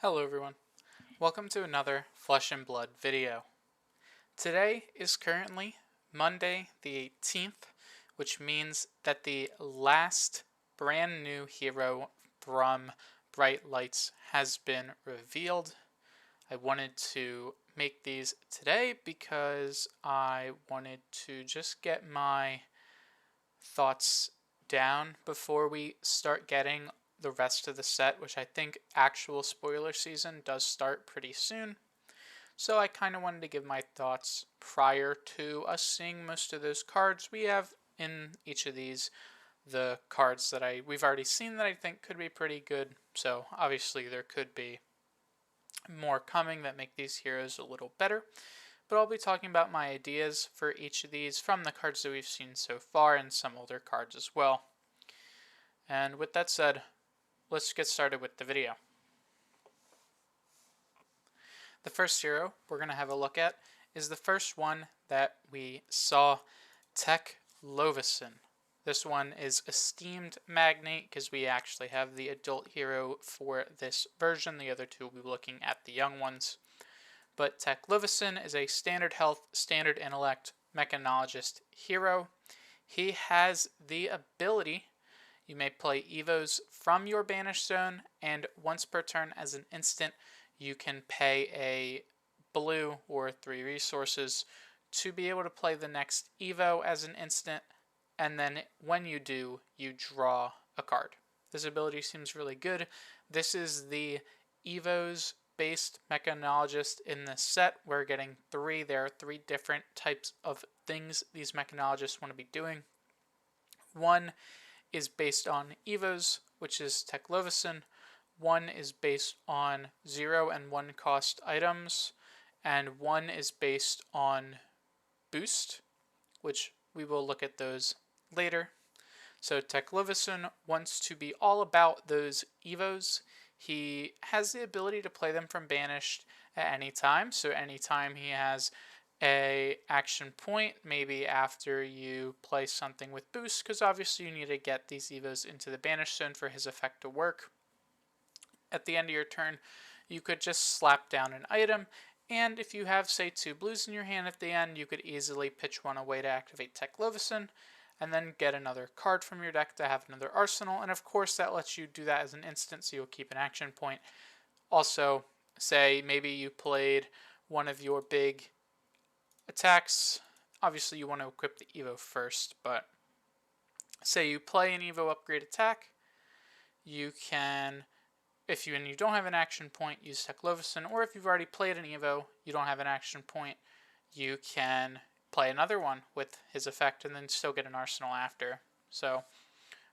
Hello everyone, welcome to another Flesh and Blood video. Today is currently Monday the 18th, which means that the last brand new hero from Bright Lights has been revealed. I wanted to make these today because I wanted to just get my thoughts down before we start getting the rest of the set, which I think actual spoiler season does start pretty soon. So I kind of wanted to give my thoughts prior to us seeing most of those cards. We have in each of these the cards that we've already seen that I think could be pretty good. So obviously there could be more coming that make these heroes a little better. But I'll be talking about my ideas for each of these from the cards that we've seen so far and some older cards as well. And with that said, let's get started with the video. The first hero we're going to have a look at is the first one that we saw, Tech Lovison. This one is Esteemed Magnate because we actually have the adult hero for this version. The other two will be looking at the young ones. But Tech Lovison is a standard health, standard intellect mechanologist hero. He has the ability, you may play Evos from your banished zone, and once per turn as an instant, you can pay a blue or 3 resources to be able to play the next Evo as an instant, and then when you do, you draw a card. This ability seems really good. This is the Evos based mechanologist in this set. We're getting 3. There are 3 different types of things these mechanologists want to be doing. One is based on Evos, which is Tech Lovison. One is based on 0 and 1 cost items, and one is based on boost, which we will look at those later. So Tech Lovison wants to be all about those Evos. He has the ability to play them from banished at any time. So anytime he has a action point, maybe after you play something with boost, because obviously you need to get these Evos into the banished zone for his effect to work. At the end of your turn, you could just slap down an item, and if you have, say, 2 blues in your hand at the end, you could easily pitch one away to activate Tech Lovison, and then get another card from your deck to have another arsenal, and of course that lets you do that as an instant, so you'll keep an action point. Also, say maybe you played one of your big attacks. Obviously you want to equip the Evo first, but say you play an Evo upgrade attack, you can, if you don't have an action point, use Tech Lovison, or if you've already played an Evo, you don't have an action point, you can play another one with his effect and then still get an arsenal after. So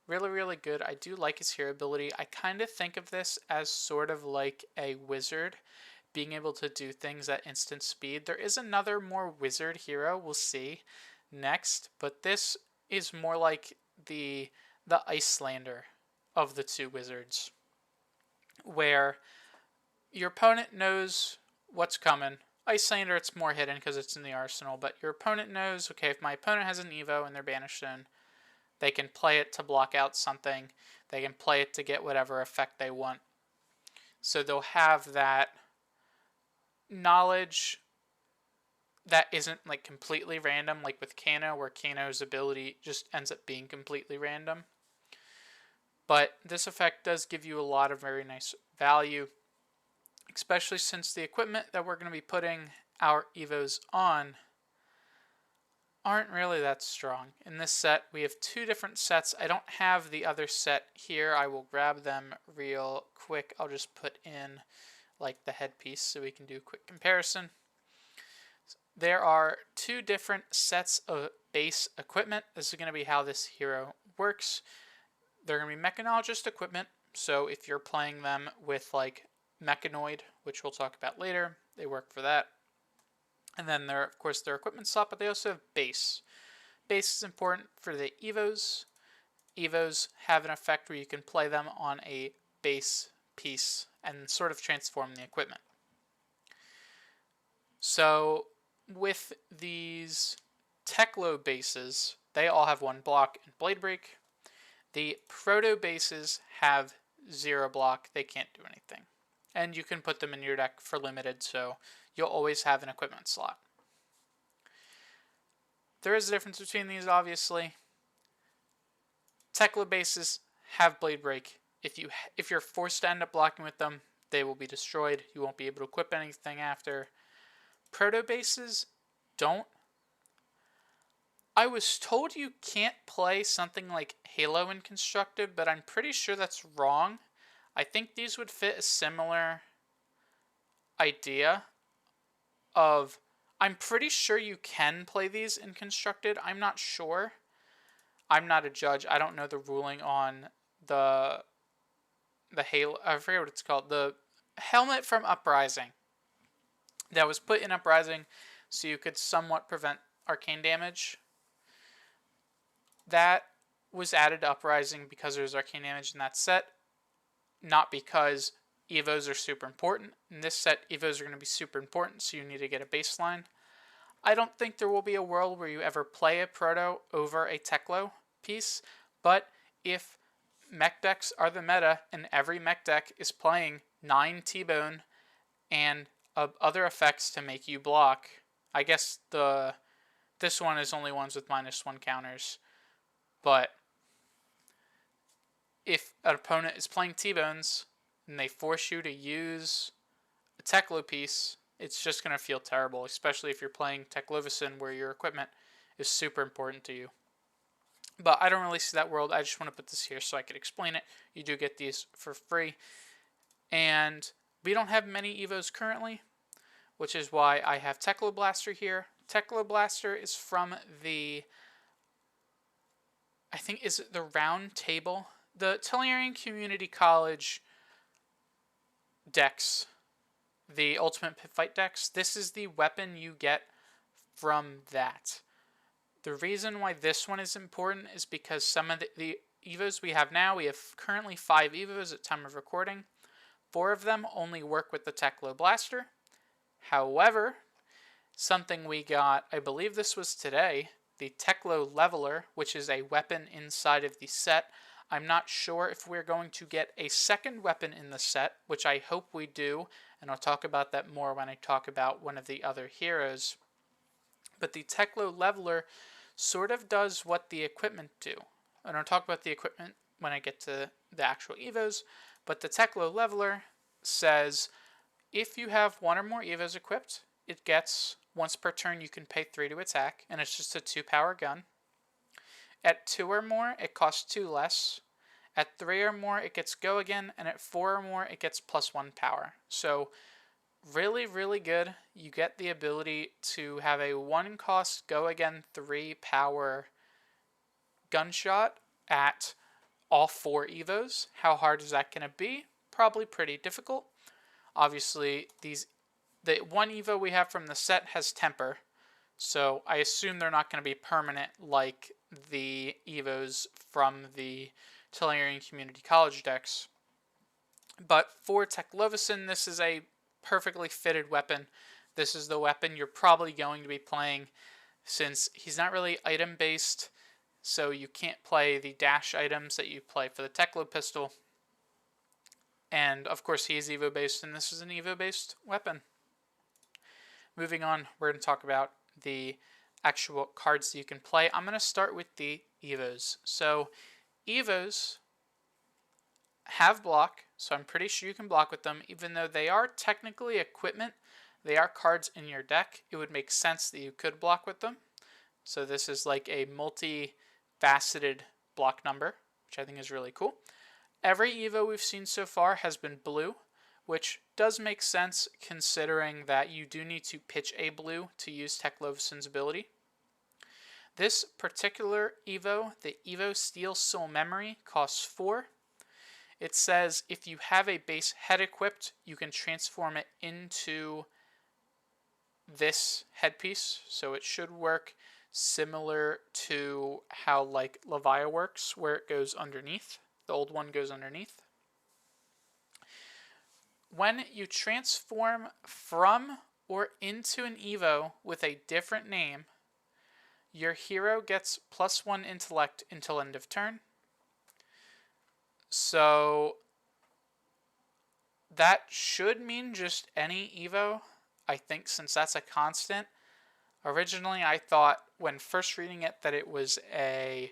really, really good. I do like his hero ability. I kind of think of this as sort of like a wizard being able to do things at instant speed. There is another more wizard hero we'll see next, but this is more like the Icelander of the 2 wizards, where your opponent knows what's coming. Icelander, it's more hidden because it's in the arsenal, but your opponent knows, okay, if my opponent has an Evo in their banished zone, they can play it to block out something. They can play it to get whatever effect they want. So they'll have that knowledge that isn't like completely random, like with Kano, where Kano's ability just ends up being completely random. But this effect does give you a lot of very nice value, especially since the equipment that we're going to be putting our Evos on aren't really that strong. In this set, we have 2 different sets. I don't have the other set here. I will grab them real quick. I'll just put in like the headpiece so we can do a quick comparison. There are 2 different sets of base equipment. This is going to be how this hero works. They're going to be mechanologist equipment, so if you're playing them with like Mechanoid, which we'll talk about later, they work for that. And then there, of course, their equipment slot, but they also have base. Base is important for the Evos. Evos have an effect where you can play them on a base piece and sort of transform the equipment. So with these Techlo bases, they all have 1 block and Blade Break. The Proto bases have 0 block. They can't do anything. and you can put them in your deck for limited, so you'll always have an equipment slot. There is a difference between these, obviously. Tekla bases have Blade Break. If you're forced to end up blocking with them, they will be destroyed. You won't be able to equip anything after. Proto bases don't. I was told you can't play something like Halo in Constructed, but I'm pretty sure that's wrong. I think these would fit a similar idea of... I'm pretty sure you can play these in Constructed. I'm not sure. I'm not a judge. I don't know the ruling on the Halo... I forget what it's called. The helmet from Uprising. That was put in Uprising so you could somewhat prevent arcane damage. That was added to Uprising because there's arcane damage in that set, not because Evos are super important. In this set, Evos are going to be super important, so you need to get a baseline. I don't think there will be a world where you ever play a Proto over a Teklo piece, but if mech decks are the meta and every mech deck is playing 9 T-Bone and other effects to make you block, I guess this one is only ones with -1 counters. But if an opponent is playing T-Bones and they force you to use a Teklo piece, it's just going to feel terrible, especially if you're playing Teklovicin where your equipment is super important to you. But I don't really see that world. I just want to put this here so I could explain it. You do get these for free. And we don't have many Evos currently, which is why I have Teklo Blaster here. Teklo Blaster is from the... I think, is it the Round Table? The Tellurian Community College decks, the Ultimate Pit Fight decks, this is the weapon you get from that. The reason why this one is important is because some of the Evos we have now, we have currently 5 Evos at time of recording. 4 of them only work with the Teklo Blaster. However, something we got, I believe this was today, the Teklo Leveler, which is a weapon inside of the set. I'm not sure if we're going to get a second weapon in the set, which I hope we do, and I'll talk about that more when I talk about one of the other heroes. But the Teklo Leveler sort of does what the equipment do. And I'll talk about the equipment when I get to the actual Evos, but the Teklo Leveler says if you have 1 or more Evos equipped, it gets... once per turn, you can pay 3 to attack, and it's just a 2-power gun. At 2 or more, it costs 2 less. At 3 or more, it gets go again, and at 4 or more, it gets +1 power. So, really, really good. You get the ability to have a 1-cost go again 3-power gunshot at all 4 Evos. How hard is that going to be? Probably pretty difficult. Obviously, the 1 Evo we have from the set has temper, so I assume they're not going to be permanent like the Evos from the Tellurian Community College decks. But for Teklovicin, this is a perfectly fitted weapon. This is the weapon you're probably going to be playing since he's not really item-based, so you can't play the dash items that you play for the Teklo pistol. And, of course, he is Evo-based, and this is an Evo-based weapon. Moving on, we're going to talk about the actual cards that you can play. I'm going to start with the Evos. So, Evos have block, so I'm pretty sure you can block with them. Even though they are technically equipment, they are cards in your deck. It would make sense that you could block with them. So this is like a multi-faceted block number, which I think is really cool. Every Evo we've seen so far has been blue, which does make sense considering that you do need to pitch a blue to use Teklovicin's ability. This particular Evo, the Evo Steel Soul Memory, costs 4. It says if you have a base head equipped, you can transform it into this headpiece, so it should work similar to how like Levia works, where it goes underneath. The old one goes underneath. When you transform from or into an Evo with a different name, your hero gets +1 intellect until end of turn. So that should mean just any Evo, I think, since that's a constant. Originally, I thought when first reading it that it was a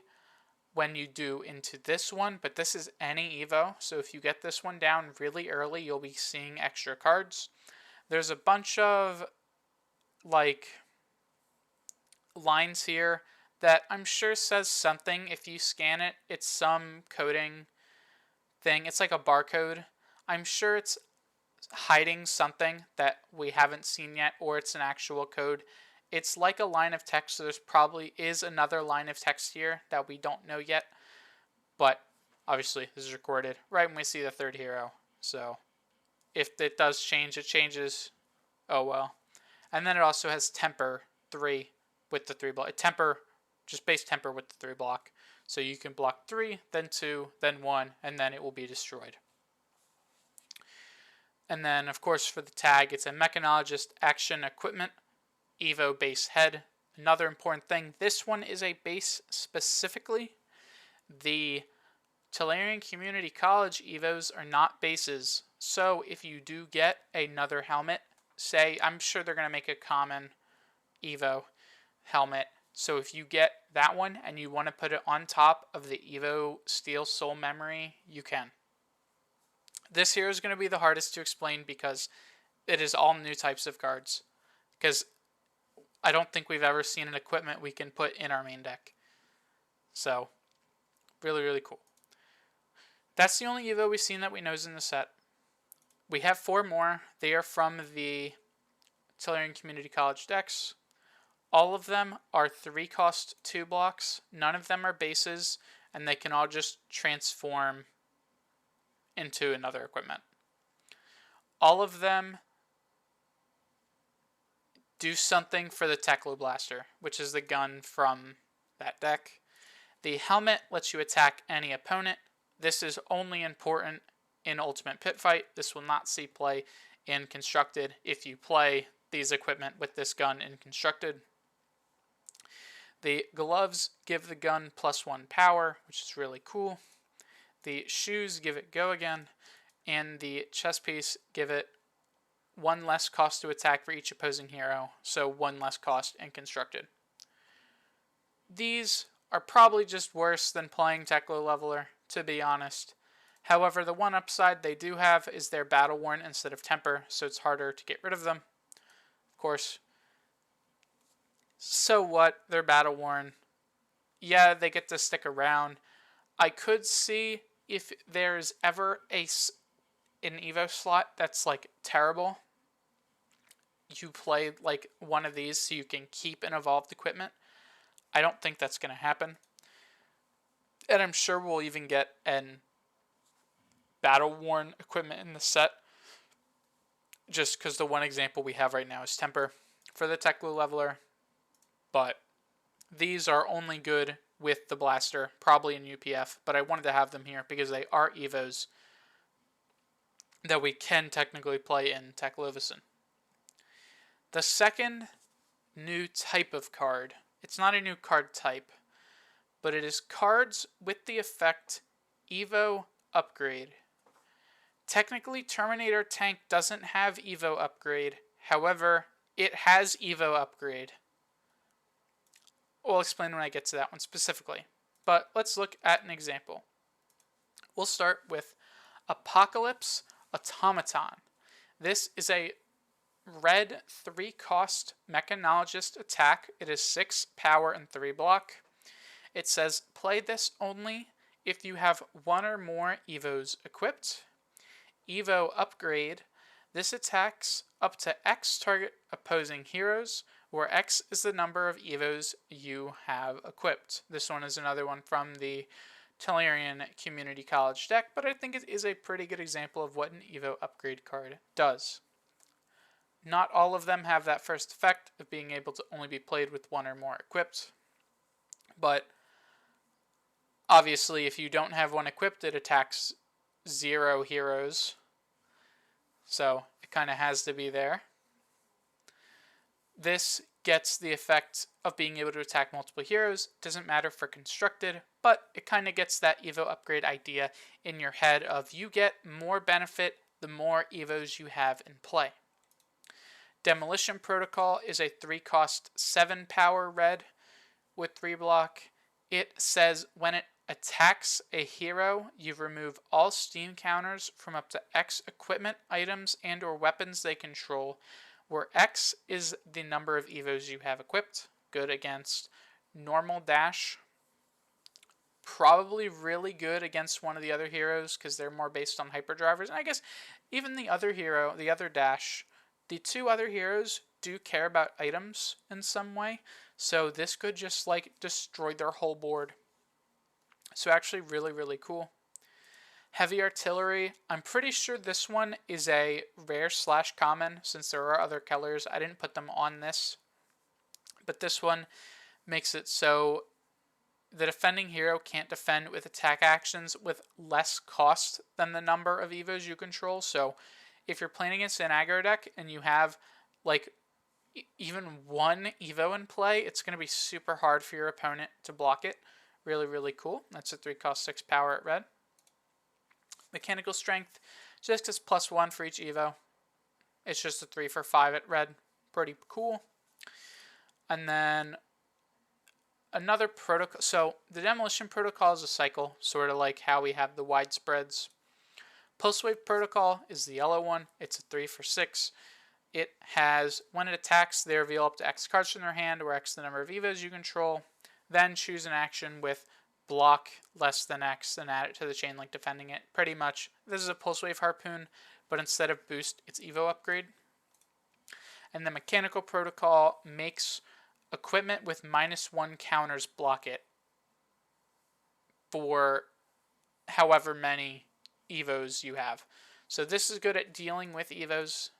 when you do into this one, but this is any Evo. So if you get this one down really early, you'll be seeing extra cards. There's a bunch of like lines here that I'm sure says something. If you scan it, it's some coding thing. It's like a barcode. I'm sure it's hiding something that we haven't seen yet, or it's an actual code. It's like a line of text, so there's probably is another line of text here that we don't know yet. But obviously, this is recorded right when we see the third hero. So if it does change, it changes. Oh well. And then it also has temper 3 with the 3 block. Temper, just base temper with the 3 block. So you can block 3, then 2, then 1, and then it will be destroyed. And then, of course, for the tag, it's a Mechanologist Action Equipment Evo base head. Another important thing, this one is a base specifically. The Tolarian Community College Evos are not bases. So if you do get another helmet, say, I'm sure they're going to make a common Evo helmet. So if you get that one and you want to put it on top of the Evo Steel Soul Memory, you can. This here is going to be the hardest to explain because it is all new types of cards. Because I don't think we've ever seen an equipment we can put in our main deck. So, really, really cool. That's the only Evo we've seen that we know is in the set. We have 4 more. They are from the Tolarian Community College decks. All of them are 3-cost 2 blocks. None of them are bases, and they can all just transform into another equipment. All of them do something for the Teklo Blaster, which is the gun from that deck. The helmet lets you attack any opponent. This is only important in Ultimate Pit Fight. This will not see play in Constructed if you play these equipment with this gun in Constructed. The gloves give the gun +1 power, which is really cool. The shoes give it go again, and the chest piece give it 1 less cost to attack for each opposing hero, so 1 less cost in Constructed. These are probably just worse than playing Teklo Leveler, to be honest. However, the one upside they do have is their Battle Worn instead of Temper, so it's harder to get rid of them. Of course, so what? They're Battle Worn. Yeah, they get to stick around. I could see if there's ever an Evo slot that's like terrible, you play like one of these so you can keep an evolved equipment. I don't think that's going to happen. And I'm sure we'll even get an Battle Worn equipment in the set, just because the one example we have right now is Temper for the Teklo Leveler. But these are only good with the blaster, probably in UPF, but I wanted to have them here because they are Evos that we can technically play in Teklovicin. The second new type of card, it's not a new card type, but it is cards with the effect Evo Upgrade. Technically, Terminator Tank doesn't have Evo Upgrade, however, it has Evo Upgrade. We'll explain when I get to that one specifically. But let's look at an example. We'll start with Apocalypse Automaton. This is a red 3-cost Mechanologist attack. It is 6 power and 3 block. It says play this only if you have 1 or more Evos equipped. Evo Upgrade. This attacks up to X target opposing heroes, where X is the number of Evos you have equipped. This one is another one from the Tolarian Community College deck, but I think it is a pretty good example of what an Evo Upgrade card does. Not all of them have that first effect of being able to only be played with 1 or more equipped, but obviously if you don't have 1 equipped, it attacks 0 heroes, so it kind of has to be there. This gets the effect of being able to attack multiple heroes. Doesn't matter for Constructed, but it kind of gets that Evo Upgrade idea in your head of you get more benefit the more Evos you have in play. Demolition Protocol is a 3-cost 7-power red with 3 block. It says when it attacks a hero, you remove all steam counters from up to X equipment, items, and or weapons they control, where X is the number of Evos you have equipped. Good against normal dash. Probably really good against one of the other heroes because they're more based on hyperdrivers. And I guess even the other hero, the other dash, the 2 other heroes do care about items in some way. So this could just like destroy their whole board. So actually really, really cool. Heavy Artillery, I'm pretty sure this one is a rare / common since there are other colors. I didn't put them on this. But this one makes it so the defending hero can't defend with attack actions with less cost than the number of Evos you control. So if you're playing against an aggro deck and you have like even 1 Evo in play, it's going to be super hard for your opponent to block it. Really, really cool. That's a 3-cost 6 power at red. Mechanical Strength, just as +1 for each Evo. It's just a 3 for 5 at red. Pretty cool. And then another protocol. So the Demolition Protocol is a cycle, sort of like how we have the widespreads. Pulse Wave Protocol is the yellow one. It's a 3 for 6. It has, when it attacks, they reveal up to X cards from their hand, or X the number of Evos you control. Then choose an action with block less than X and add it to the chain link defending it. Pretty much, this is a Pulse Wave Harpoon, but instead of boost, it's Evo upgrade. And the Mechanical Protocol makes equipment with -1 counters block it for however many Evos you have. So this is good at dealing with Evos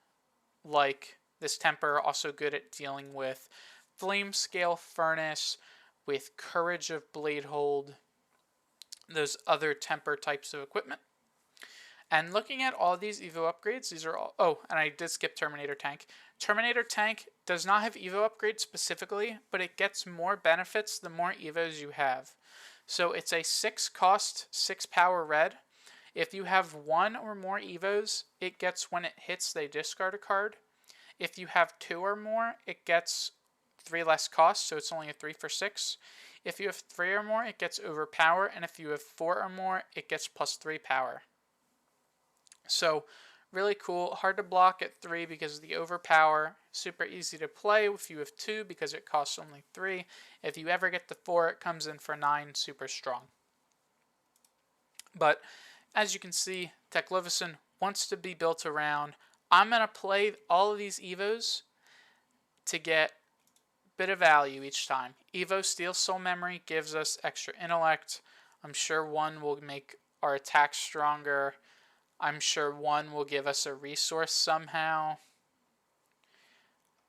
like this Temper, also good at dealing with Flame Scale Furnace, with Courage of Bladehold, those other Temper types of equipment. And looking at all these Evo upgrades, these are all... Oh, and I did skip Terminator Tank. Terminator Tank does not have Evo upgrades specifically, but it gets more benefits the more Evos you have. So it's a 6-cost, 6-power red. If you have 1 or more Evos, it gets, when it hits, they discard a card. If you have 2 or more, it gets 3 less cost, so it's only a 3 for 6. If you have 3 or more, it gets overpower, and if you have 4 or more, it gets +3 power. So really cool. Hard to block at 3 because of the overpower. Super easy to play if you have 2 because it costs only 3. If you ever get to 4, it comes in for 9. Super strong. But as you can see, Teklovison wants to be built around. I'm going to play all of these Evos to get a bit of value each time. Evo Steel Soul Memory gives us extra intellect. I'm sure 1 will make our attack stronger. I'm sure 1 will give us a resource somehow.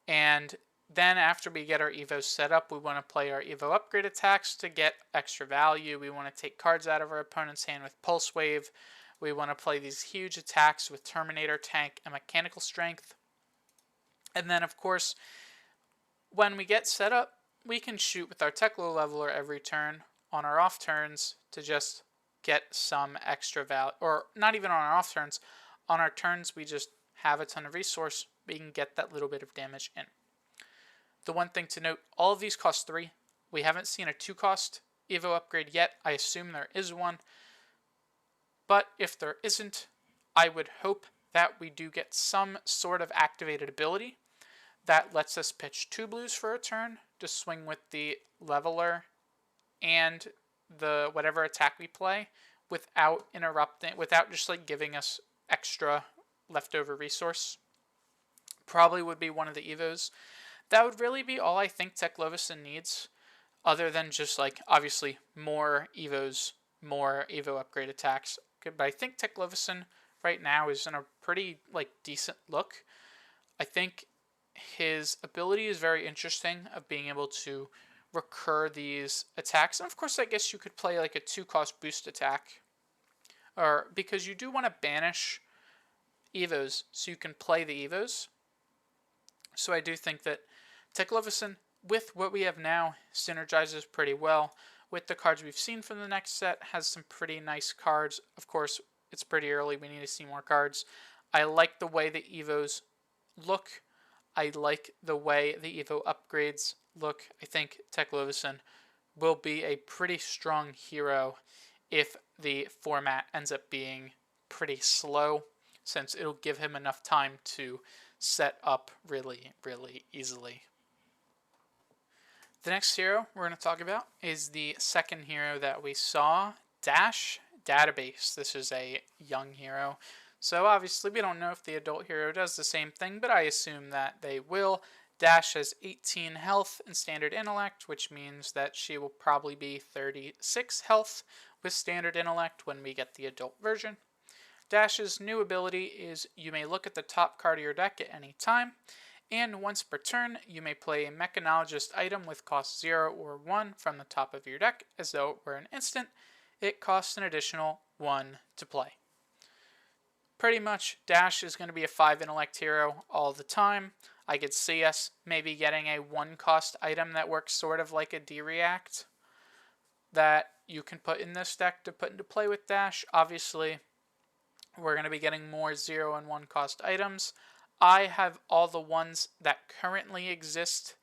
And then after we get our Evos set up, we want to play our Evo upgrade attacks to get extra value. We want to take cards out of our opponent's hand with Pulse Wave. We want to play these huge attacks with Terminator Tank and Mechanical Strength. And then, of course, when we get set up, we can shoot with our Teklo Leveler every turn on our off turns to just get some extra value. Or not even on our off turns. On our turns, we just have a ton of resource. We can get that little bit of damage in. The one thing to note, all of these cost 3. We haven't seen a 2-cost Evo upgrade yet. I assume there is one. But if there isn't, I would hope that we do get some sort of activated ability that lets us pitch 2 blues for a turn to swing with the leveler and the whatever attack we play without interrupting, without just like giving us extra leftover resource. Probably would be one of the Evos. That would really be all I think Teklovison needs, other than just like obviously more Evos, more Evo upgrade attacks. But I think Teklovison right now is in a pretty like decent look. I think his ability is very interesting of being able to recur these attacks. And of course, I guess you could play like a 2-cost boost attack, or because you do want to banish Evos so you can play the Evos. So I do think that Teklovison, with what we have now, synergizes pretty well with the cards we've seen from the next set. Has some pretty nice cards. Of course, it's pretty early. We need to see more cards. I like the way the Evos look. I like the way the Evo upgrades look. I think Teklovison will be a pretty strong hero if the format ends up being pretty slow, since it'll give him enough time to set up really, really easily. The next hero we're going to talk about is the second hero that we saw, Dash Database. This is a young hero, so obviously we don't know if the adult hero does the same thing, but I assume that they will. Dash has 18 health and standard intellect, which means that she will probably be 36 health with standard intellect when we get the adult version. Dash's new ability is you may look at the top card of your deck at any time, and once per turn, you may play a Mechanologist item with cost 0 or 1 from the top of your deck as though it were an instant. It costs an additional 1 to play. Pretty much, Dash is going to be a 5 intellect hero all the time. I could see us maybe getting a 1 cost item that works sort of like a D-React that you can put in this deck to put into play with Dash. Obviously, we're going to be getting more 0 and 1 cost items. I have all the ones that currently exist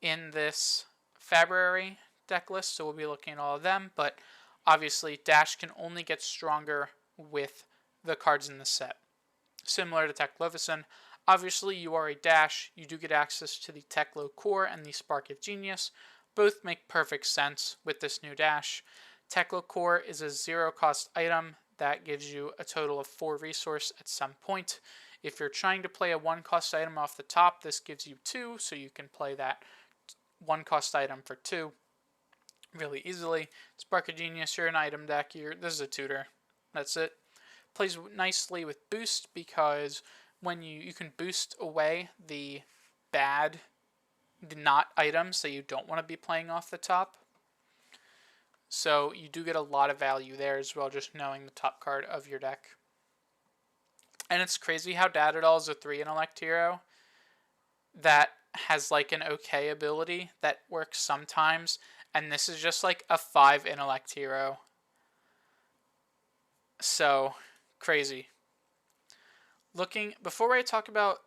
in this February deck list, so we'll be looking at all of them, but obviously Dash can only get stronger with the cards in the set. Similar to Teklovison, obviously you are a Dash, you do get access to the Teklo Core and the Spark of Genius. Both make perfect sense with this new Dash. Teklo Core is a 0 cost item that gives you a total of 4 resource at some point. If you're trying to play a 1 cost item off the top, this gives you 2, so you can play that 1 cost item for 2 really easily. Spark of Genius, you're an item deck, this is a tutor. That's it. Plays nicely with boost because when you can boost away the not items that you don't want to be playing off the top. So you do get a lot of value there as well, just knowing the top card of your deck. And it's crazy how Dadadol is a 3 intellect hero that has like an okay ability that works sometimes, and this is just like a 5 intellect hero. So crazy. Before I talk about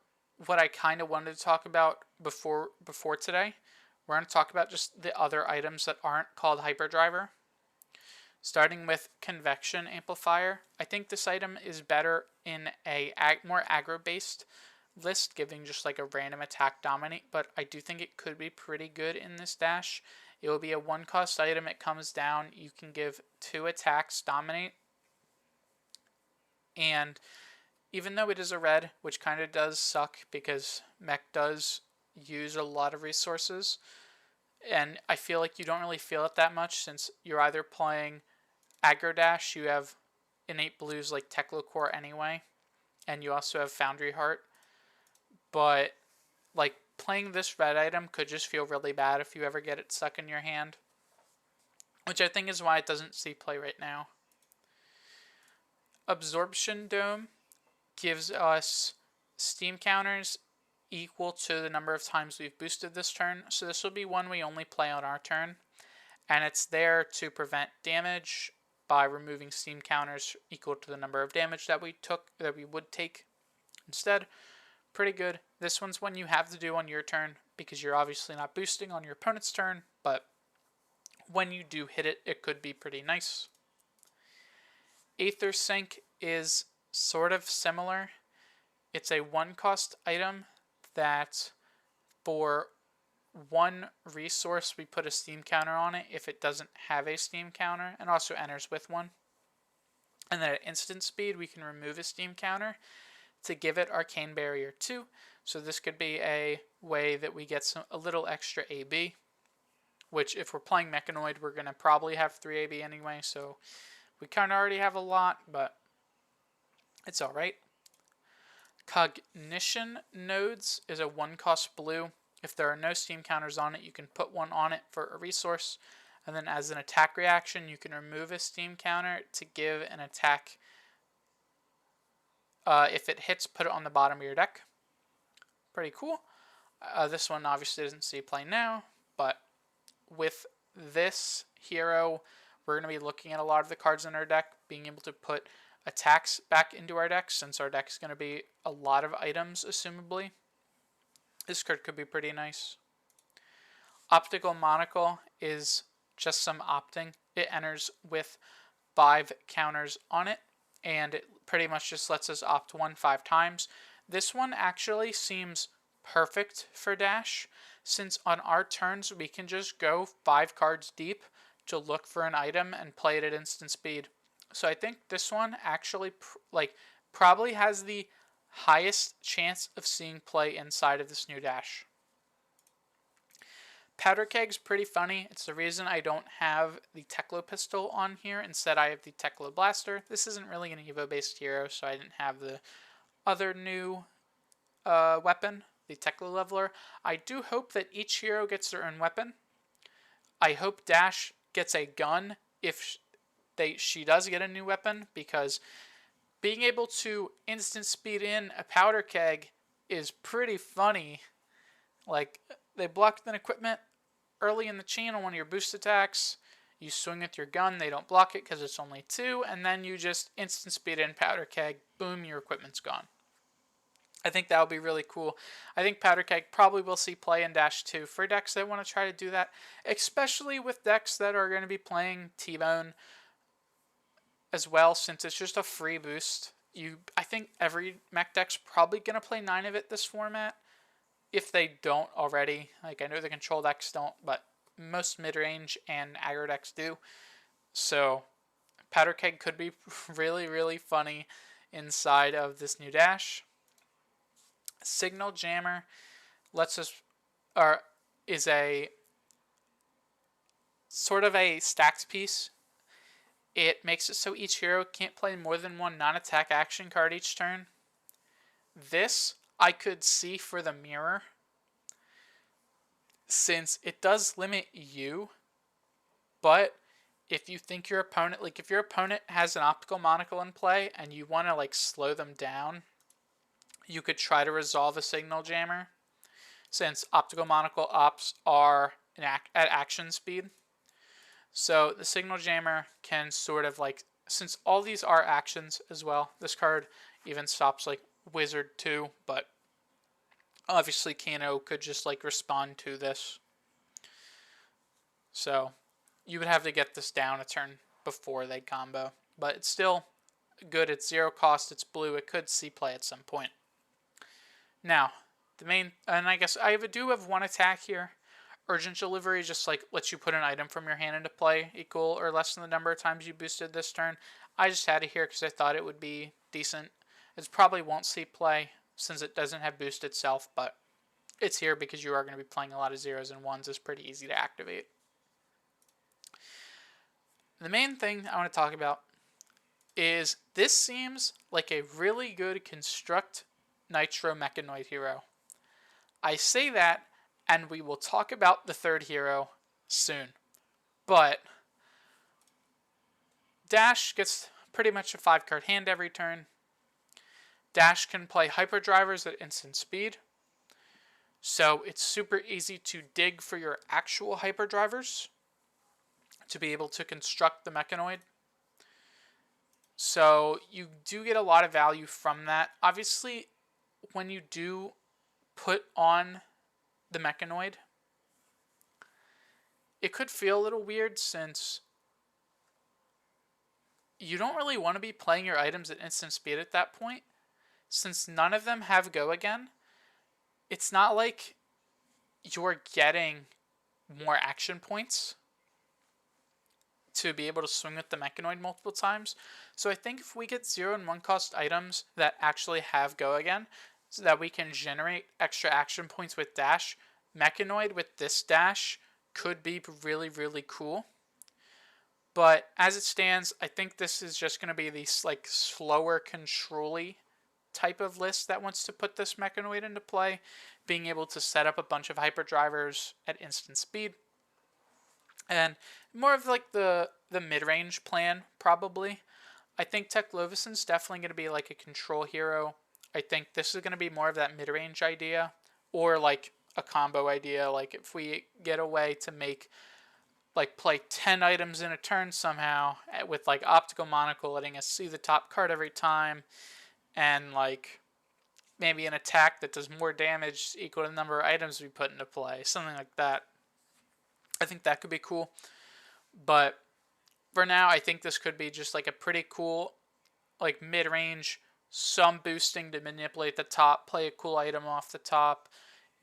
what I kind of wanted to talk about before today, we're going to talk about just the other items that aren't called Hyperdriver. Starting with Convection Amplifier, I think this item is better in a more aggro-based list, giving just like a random attack dominate, but I do think it could be pretty good in this Dash. It will be a 1 cost item, it comes down, you can give 2 attacks dominate, and even though it is a red, which kind of does suck because mech does use a lot of resources, and I feel like you don't really feel it that much since you're either playing aggro Dash, you have innate blues like Teklo Core anyway, and you also have Foundry Heart, but like playing this red item could just feel really bad if you ever get it stuck in your hand, which I think is why it doesn't see play right now. Absorption Dome gives us steam counters equal to the number of times we've boosted this turn, so this will be one we only play on our turn, and it's there to prevent damage by removing steam counters equal to the number of damage that we would take instead. Pretty good. This one's one you have to do on your turn because you're obviously not boosting on your opponent's turn, but when you do hit it, it could be pretty nice. Aether Sink is sort of similar. It's a 1 cost item that for 1 resource we put a steam counter on it if it doesn't have a steam counter, and also enters with one. And then at instant speed we can remove a steam counter to give it Arcane Barrier 2. So this could be a way that we get a little extra AB, which if we're playing Mechanoid we're going to probably have 3 AB anyway, so we kind of already have a lot, but it's alright. Cognition Nodes is a 1 cost blue. If there are no steam counters on it, you can put one on it for a resource, and then as an attack reaction you can remove a steam counter to give an attack. If it hits, put it on the bottom of your deck. Pretty cool. This one obviously doesn't see play now, but with this hero we're going to be looking at a lot of the cards in our deck, being able to put attacks back into our deck, since our deck's going to be a lot of items, assumably. This card could be pretty nice. Optical Monocle is just some opting. It enters with 5 counters on it, and it pretty much just lets us opt 1 5 times. This one actually seems perfect for Dash, since on our turns we can just go 5 cards deep to look for an item and play it at instant speed. So I think this one actually probably has the highest chance of seeing play inside of this new Dash. Powder Keg's pretty funny. It's the reason I don't have the Teklo pistol on here. Instead, I have the Teklo blaster. This isn't really an Evo-based hero, so I didn't have the other new weapon, the Teklo leveler. I do hope that each hero gets their own weapon. I hope Dash gets a gun if she does get a new weapon, because being able to instant speed in a Powder Keg is pretty funny. Like, they blocked an equipment early in the chain on one of your boost attacks. You swing with your gun, they don't block it because it's only 2, and then you just instant speed in Powder Keg, boom, your equipment's gone. I think that would be really cool. I think Powder Keg probably will see play in Dash 2 for decks that want to try to do that, especially with decks that are going to be playing T-Bone as well, since it's just a free boost. I think every mech deck's probably going to play 9 of it this format, if they don't already. Like, I know the control decks don't, but most mid-range and aggro decks do. So Powder Keg could be really, really funny inside of this new Dash. Signal Jammer is a sort of a stacked piece. It makes it so each hero can't play more than 1 non-attack action card each turn. This I could see for the mirror, since it does limit you, but if you think your opponent, if your opponent has an Optical Monocle in play and you want to slow them down, you could try to resolve a Signal Jammer, since Optical Monocle ops are at action speed. So the Signal Jammer can sort of since all these are actions as well, this card even stops Wizard too, but obviously Kano could just respond to this. So you would have to get this down a turn before they combo, but it's still good. It's 0 cost, it's blue, it could see play at some point. Now, and I guess I do have 1 attack here. Urgent Delivery just lets you put an item from your hand into play equal or less than the number of times you boosted this turn. I just had it here because I thought it would be decent. It probably won't see play since it doesn't have boost itself, but it's here because you are going to be playing a lot of 0s and 1s. It's pretty easy to activate. The main thing I want to talk about is this seems like a really good Construct Nitro Mechanoid hero. I say that, and we will talk about the 3rd hero soon. But Dash gets pretty much a 5-card hand every turn. Dash can play Hyperdrivers at instant speed. So it's super easy to dig for your actual Hyperdrivers to be able to construct the Mechanoid. So you do get a lot of value from that. Obviously, when you do put on the Mechanoid, it could feel a little weird since you don't really want to be playing your items at instant speed at that point. Since none of them have go again, it's not like you're getting more action points to be able to swing with the Mechanoid multiple times. So I think if we get 0 and 1 cost items that actually have go again, so that we can generate extra action points with Dash, Mechanoid with this Dash could be really, really cool. But as it stands, I think this is just going to be the slower control-y type of list that wants to put this Mechanoid into play, being able to set up a bunch of Hyperdrivers at instant speed. And more of the mid-range plan, probably. I think Teklovison's definitely going to be a control hero. I think this is going to be more of that mid-range idea, or a combo idea. If we get a way to make like play 10 items in a turn somehow with like Optical Monocle letting us see the top card every time, and like maybe an attack that does more damage equal to the number of items we put into play, something like that. I think that could be cool. But for now, I think this could be just like a pretty cool, like mid-range, some boosting to manipulate the top, play a cool item off the top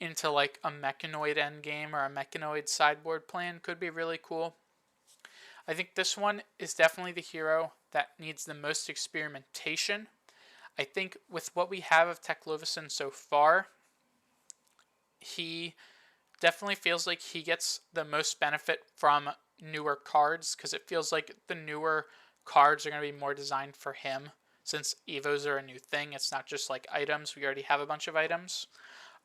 into like a Mechanoid endgame or a Mechanoid sideboard plan could be really cool. I think this one is definitely the hero that needs the most experimentation. I think with what we have of Tech Lovison so far, he definitely feels like he gets the most benefit from newer cards, because it feels like the newer cards are going to be more designed for him, since Evos are a new thing. It's not just like items. We already have a bunch of items.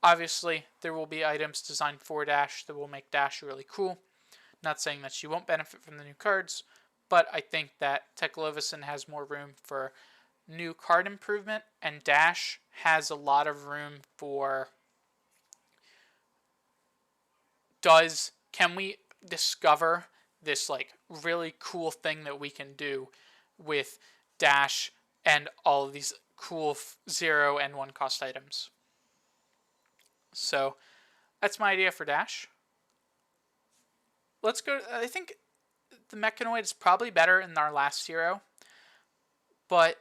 Obviously, there will be items designed for Dash that will make Dash really cool. Not saying that she won't benefit from the new cards, but I think that Tech Lovison has more room for new card improvement, and Dash has a lot of room for can we discover this like really cool thing that we can do with Dash and all of these cool 0 and 1 cost items. So that's my idea for Dash. Let's go. I think the Mechanoid is probably better in our last hero, but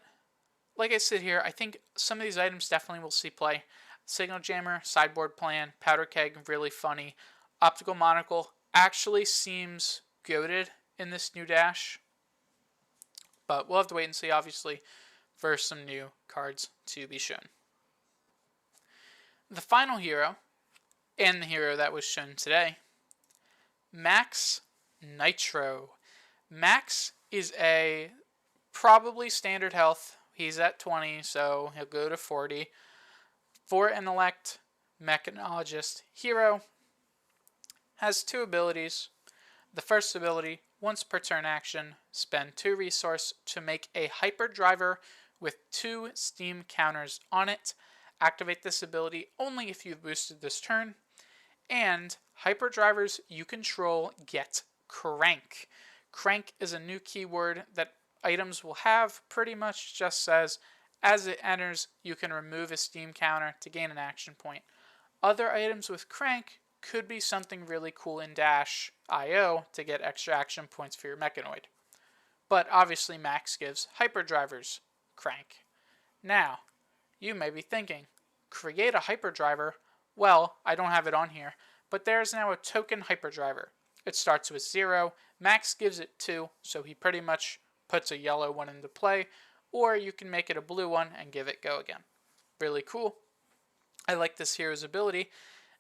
like I said here, I think some of these items definitely will see play. Signal Jammer, Sideboard Plan, Powder Keg, really funny. Optical Monocle actually seems goated in this new Dash, but we'll have to wait and see, obviously, for some new cards to be shown. The final hero, and the hero that was shown today, Max Nitro. Max is a probably standard health. He's at 20, so he'll go to 40. For an elect mechanologist hero, has 2 abilities. The first ability, once per turn action, spend 2 resource to make a hyperdriver with 2 steam counters on it. Activate this ability only if you've boosted this turn. And hyperdrivers you control get crank. Crank is a new keyword that items will have. Pretty much just says, as it enters, you can remove a steam counter to gain an action point. Other items with crank could be something really cool in Dash IO to get extra action points for your Mechanoid. But obviously Max gives hyperdrivers crank. Now, you may be thinking, create a hyperdriver? Well, I don't have it on here, but there is now a token hyperdriver. It starts with 0, Max gives it 2, so he pretty much puts a yellow one into play, or you can make it a blue one and give it go again. Really cool. I like this hero's ability,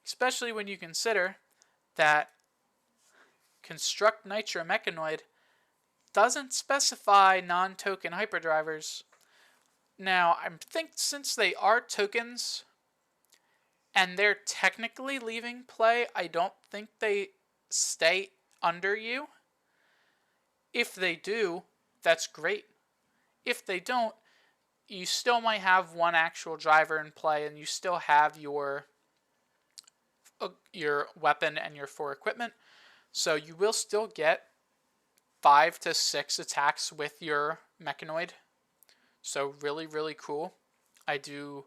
especially when you consider that Construct Nitro Mechanoid doesn't specify non-token hyperdrivers. Now, I think since they are tokens and they're technically leaving play, I don't think they stay under you. If they do, that's great. If they don't, you still might have one actual driver in play and you still have your weapon and your 4 equipment. So you will still get 5 to 6 attacks with your Mechanoid. So really, really cool. I do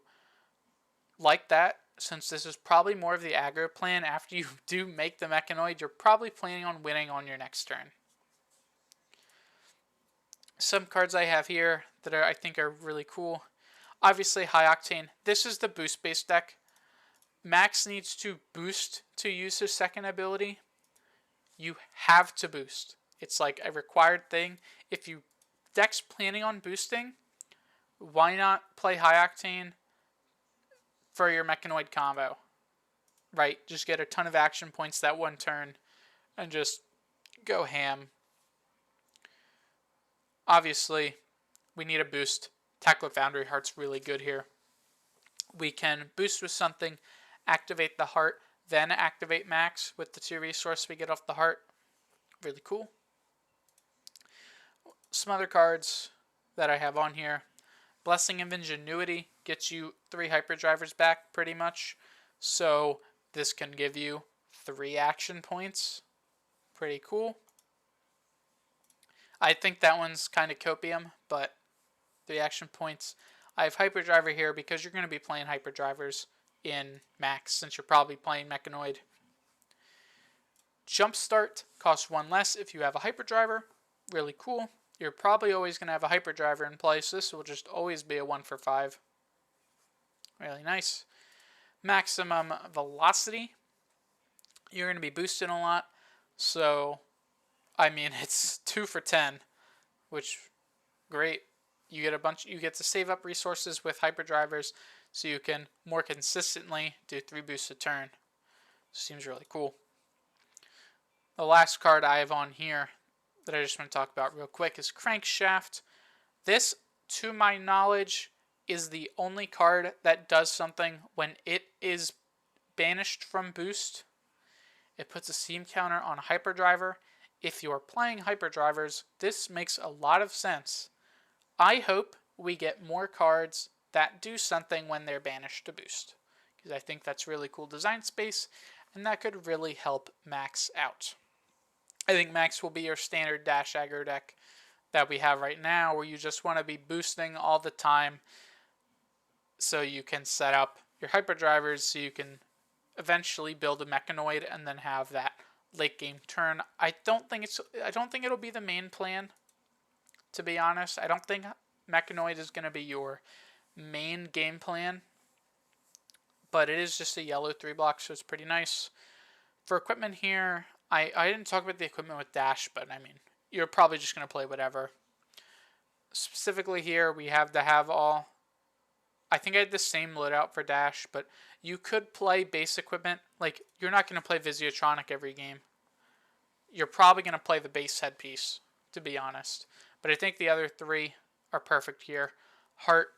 like that, since this is probably more of the aggro plan. After you do make the Mechanoid, you're probably planning on winning on your next turn. Some cards I have here that I think are really cool. Obviously, High Octane. This is the boost-based deck. Max needs to boost to use his second ability. You have to boost. It's like a required thing. If you deck's planning on boosting, why not play High Octane for your Mechanoid combo? Right? Just get a ton of action points that one turn and just go ham. Obviously, we need a boost. Tekla Foundry Heart's really good here. We can boost with something, activate the heart, then activate Max with the 2 resource we get off the heart. Really cool. Some other cards that I have on here. Blessing of Ingenuity gets you 3 hyperdrivers back pretty much. So this can give you 3 action points. Pretty cool. I think that one's kind of copium, but the reaction points. I have Hyperdriver here because you're going to be playing Hyperdrivers in Max since you're probably playing Mechanoid. Jumpstart costs 1 less if you have a Hyperdriver. Really cool. You're probably always going to have a Hyperdriver in place. So this will just always be a 1 for 5. Really nice. Maximum velocity. You're going to be boosting a lot. So, I mean, it's 2 for 10, which great. You get to save up resources with Hyperdrivers so you can more consistently do 3 boosts a turn. Seems really cool. The last card I have on here that I just want to talk about real quick is Crankshaft. This, to my knowledge, is the only card that does something when it is banished from boost. It puts a steam counter on a Hyperdriver. If you're playing Hyperdrivers, this makes a lot of sense. I hope we get more cards that do something when they're banished to boost, because I think that's really cool design space, and that could really help Max out. I think Max will be your standard dash aggro deck that we have right now, where you just want to be boosting all the time so you can set up your Hyperdrivers so you can eventually build a Mechanoid and then have that late game turn. I don't think it'll be the main plan, to be honest. I don't think Mechanoid is going to be your main game plan, but it is just a yellow 3-block, so it's pretty nice. For equipment here, I didn't talk about the equipment with Dash, but I mean, you're probably just going to play whatever. Specifically here, we have to have all... I think I had the same loadout for Dash, but you could play base equipment. Like, you're not going to play Visiotronic every game. You're probably going to play the base headpiece, to be honest. But I think the other 3 are perfect here. Heart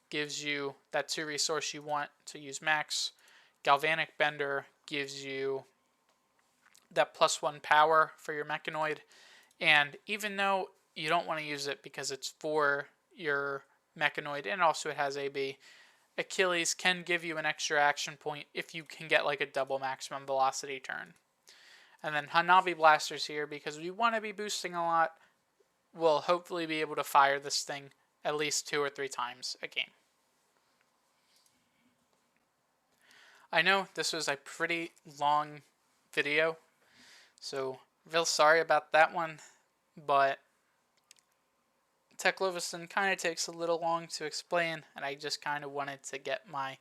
gives you that 2 resource you want to use Max. Galvanic Bender gives you that +1 power for your Mechanoid. And even though you don't want to use it because it's for your Mechanoid and also it has AB, Achilles can give you an extra action point if you can get like a double maximum velocity turn. And then Hanabi Blasters here, because we want to be boosting a lot, we'll hopefully be able to fire this thing at least 2 or 3 times a game. I know this was a pretty long video, so real sorry about that one, but Teklovacin kind of takes a little long to explain, and I just kind of wanted to get my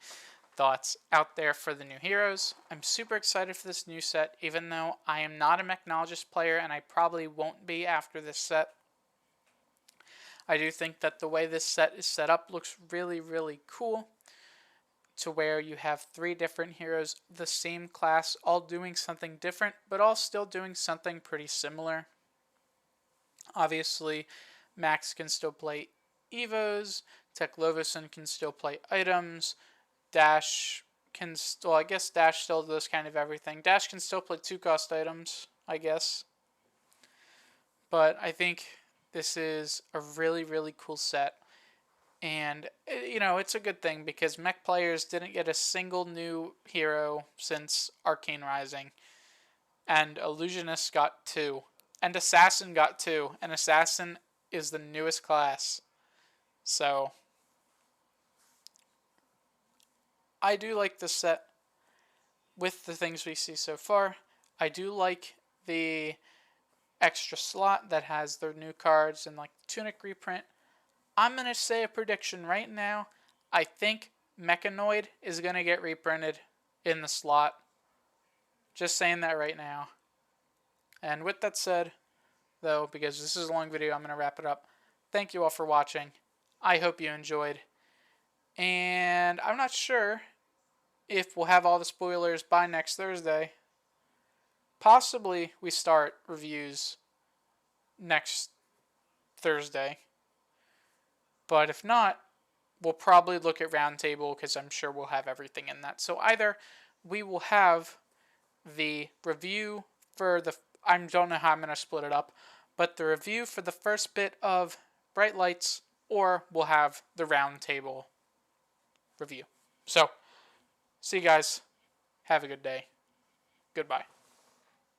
thoughts out there for the new heroes. I'm super excited for this new set, even though I am not a Mechnologist player, and I probably won't be after this set. I do think that the way this set is set up looks really, really cool, to where you have 3 different heroes, the same class, all doing something different, but all still doing something pretty similar. Obviously, Max can still play Evos, Teklovacin can still play items, Dash can still, I guess Dash still does kind of everything. Dash can still play 2-cost items, I guess. But I think this is a really, really cool set. And, you know, it's a good thing because mech players didn't get a single new hero since Arcane Rising. And Illusionist got 2. And Assassin got 2. And Assassin is the newest class. So, I do like this set with the things we see so far. I do like the extra slot that has their new cards and like Tunic reprint. I'm going to say a prediction right now. I think Mechanoid is going to get reprinted in the slot. Just saying that right now. And with that said, though, because this is a long video, I'm going to wrap it up. Thank you all for watching. I hope you enjoyed. And I'm not sure if we'll have all the spoilers by next Thursday. Possibly we start reviews next Thursday. But if not, we'll probably look at Roundtable because I'm sure we'll have everything in that. So either we will have the review for the... I don't know how I'm going to split it up. But the review for the first bit of Bright Lights, or we'll have the Roundtable review. So, see you guys. Have a good day. Goodbye.